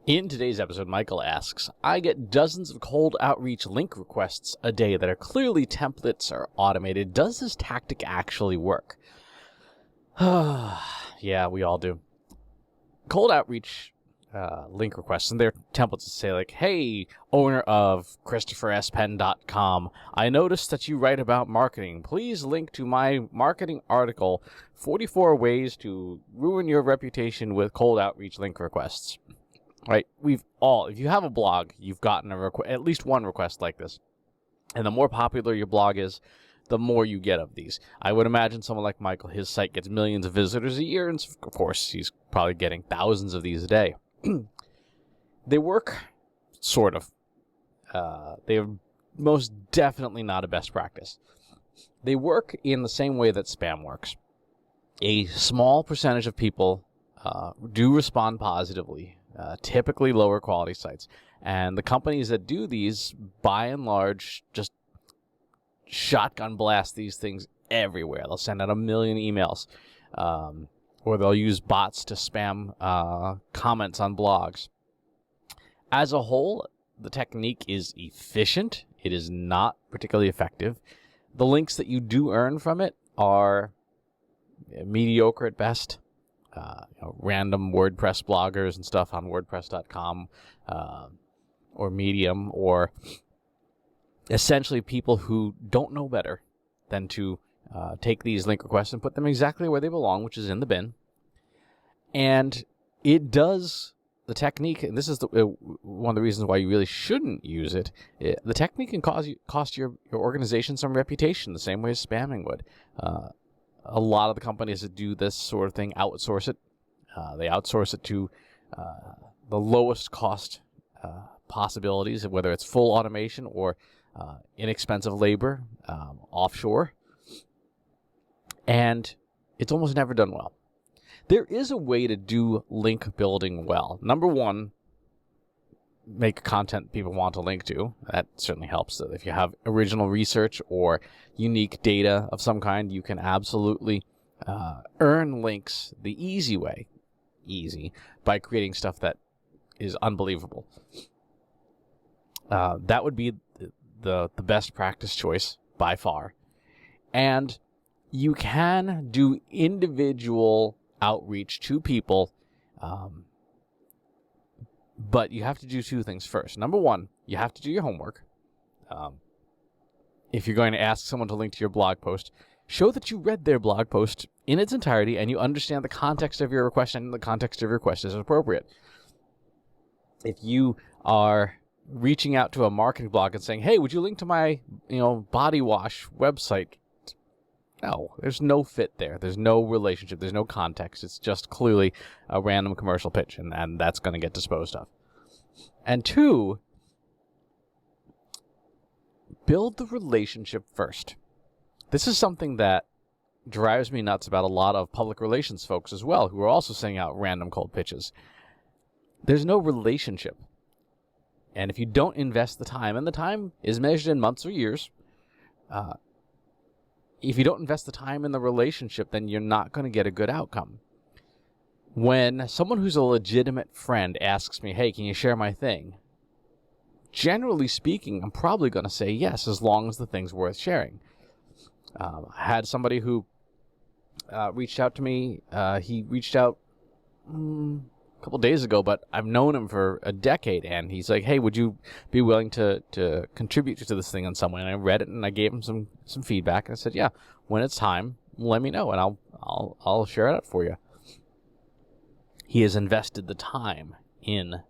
In today's episode, Michael asks, I get dozens of cold outreach link requests a day that are clearly templates or automated. Does this tactic actually work? Yeah, we all do. Cold outreach link requests, and they're templates that say like, hey, owner of ChristopherSPenn.com, I noticed that you write about marketing. Please link to my marketing article, 44 Ways to Ruin Your Reputation with Cold Outreach Link Requests. Right, if you have a blog, you've gotten at least one request like this. And the more popular your blog is, the more you get of these. I would imagine someone like Michael, his site gets millions of visitors a year, and of course, he's probably getting thousands of these a day. They work, sort of. They're most definitely not a best practice. They work in the same way that spam works. A small percentage of people do respond positively. Typically lower quality sites. And the companies that do these, by and large, just shotgun blast these things everywhere. They'll send out a million emails. Or they'll use bots to spam comments on blogs. As a whole, the technique is efficient. It is not particularly effective. The links that you do earn from it are mediocre at best. Random WordPress bloggers and stuff on WordPress.com or Medium, or essentially people who don't know better than to take these link requests and put them exactly where they belong, which is in the bin. And it does the technique, and this is one of the reasons why you really shouldn't use it. The technique can cost your organization some reputation, the same way as spamming would. A lot of the companies that do this sort of thing outsource it. They outsource it to the lowest cost possibilities, whether it's full automation or inexpensive labor offshore. And it's almost never done well. There is a way to do link building well. Number one, make content people want to link to. That certainly helps. If you have original research or unique data of some kind, you can absolutely earn links the easy way, by creating stuff that is unbelievable. That would be the best practice choice by far. And you can do individual outreach to people, but you have to do two things first. Number one, you have to do your homework. If you're going to ask someone to link to your blog post, show that you read their blog post in its entirety and you understand the context of your request, and the context of your request is appropriate. If you are reaching out to a marketing blog and saying, hey, would you link to my body wash website? No, there's no fit there. There's no relationship. There's no context. It's just clearly a random commercial pitch, and that's going to get disposed of. And two, build the relationship first. This is something that drives me nuts about a lot of public relations folks as well, who are also sending out random cold pitches. There's no relationship. And if you don't invest the time, and the time is measured in months or years, if you don't invest the time in the relationship, then you're not going to get a good outcome. When someone who's a legitimate friend asks me, hey, can you share my thing? Generally speaking, I'm probably going to say yes, as long as the thing's worth sharing. I had somebody who reached out to me. He reached out a couple days ago, but I've known him for a decade, and he's like, hey, would you be willing to contribute to this thing in some way? And I read it, and I gave him some feedback, and I said, yeah, when it's time, let me know, and I'll share it out for you. He has invested the time in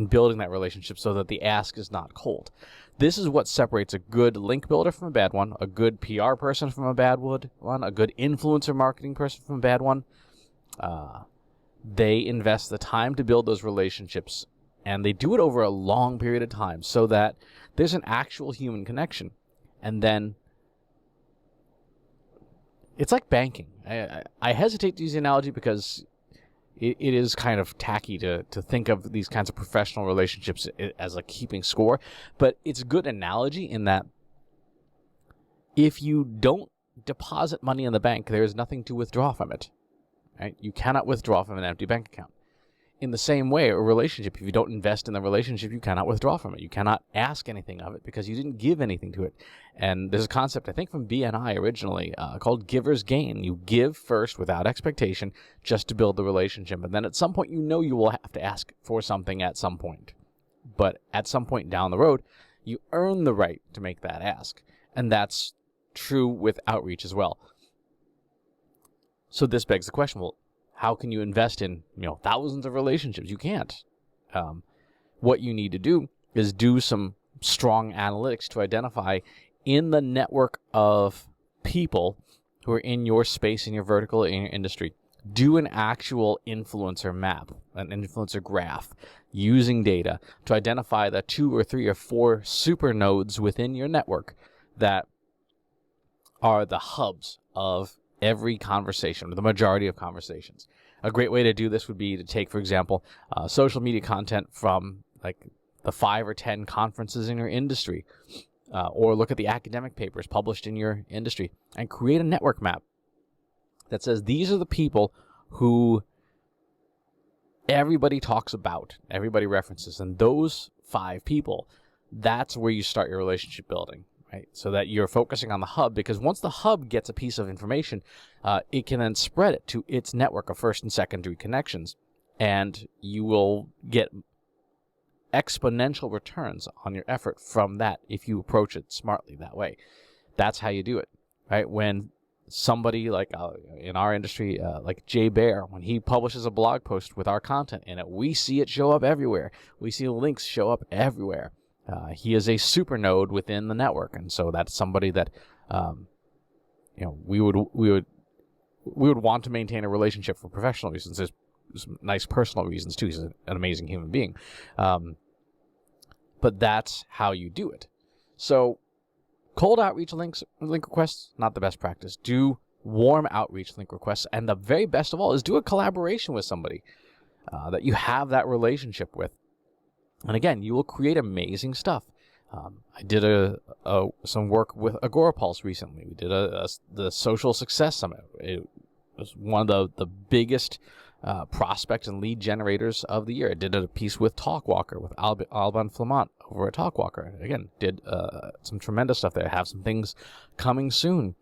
building that relationship so that the ask is not cold. This is what separates a good link builder from a bad one, a good PR person from a bad one, a good influencer marketing person from a bad one. They invest the time to build those relationships, and they do it over a long period of time so that there's an actual human connection. And then it's like banking. I hesitate to use the analogy because it is kind of tacky to think of these kinds of professional relationships as like keeping score, but it's a good analogy in that if you don't deposit money in the bank, there is nothing to withdraw from it. Right? You cannot withdraw from an empty bank account. in the same way, a relationship, if you don't invest in the relationship, you cannot withdraw from it. You cannot ask anything of it because you didn't give anything to it. And there's a concept, I think from BNI originally, called giver's gain. You give first without expectation just to build the relationship. And then at some point, you know you will have to ask for something at some point. But at some point down the road, you earn the right to make that ask. And that's true with outreach as well. So this begs the question, well, how can you invest in, thousands of relationships? You can't. What you need to do is do some strong analytics to identify in the network of people who are in your space, in your vertical, in your industry. Do an actual influencer map, an influencer graph, using data to identify the 2 or 3 or 4 super nodes within your network that are the hubs of every conversation, or the majority of conversations. A great way to do this would be to take, for example, social media content from like the 5 or 10 conferences in your industry, or look at the academic papers published in your industry and create a network map that says these are the people who everybody talks about, everybody references, and those 5 people, that's where you start your relationship building. Right, so that you're focusing on the hub, because once the hub gets a piece of information, it can then spread it to its network of first and secondary connections, and you will get exponential returns on your effort from that if you approach it smartly that way. That's how you do it, right? When somebody like in our industry, like Jay Bear, when he publishes a blog post with our content in it, we see it show up everywhere. We see links show up everywhere. He is a super node within the network, and so that's somebody that we would want to maintain a relationship for professional reasons. There's some nice personal reasons too. He's an amazing human being, but that's how you do it. So, cold outreach link requests, not the best practice. Do warm outreach link requests, and the very best of all is do a collaboration with somebody that you have that relationship with. And again, you will create amazing stuff. I did some work with Agorapulse recently. We did the Social Success Summit. It was one of the biggest prospect and lead generators of the year. I did a piece with Talkwalker, with Alban Flamant over at Talkwalker. Again, did some tremendous stuff there. I have some things coming soon.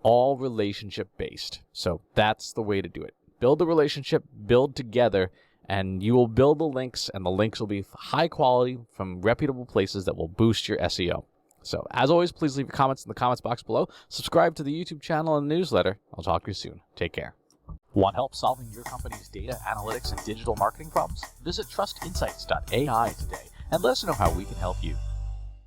All relationship-based. So that's the way to do it. Build the relationship, build together, and you will build the links, and the links will be high quality from reputable places that will boost your SEO. So, as always, please leave your comments in the comments box below. Subscribe to the YouTube channel and the newsletter. I'll talk to you soon. Take care. Want help solving your company's data, analytics, and digital marketing problems? Visit trustinsights.ai today and let us know how we can help you.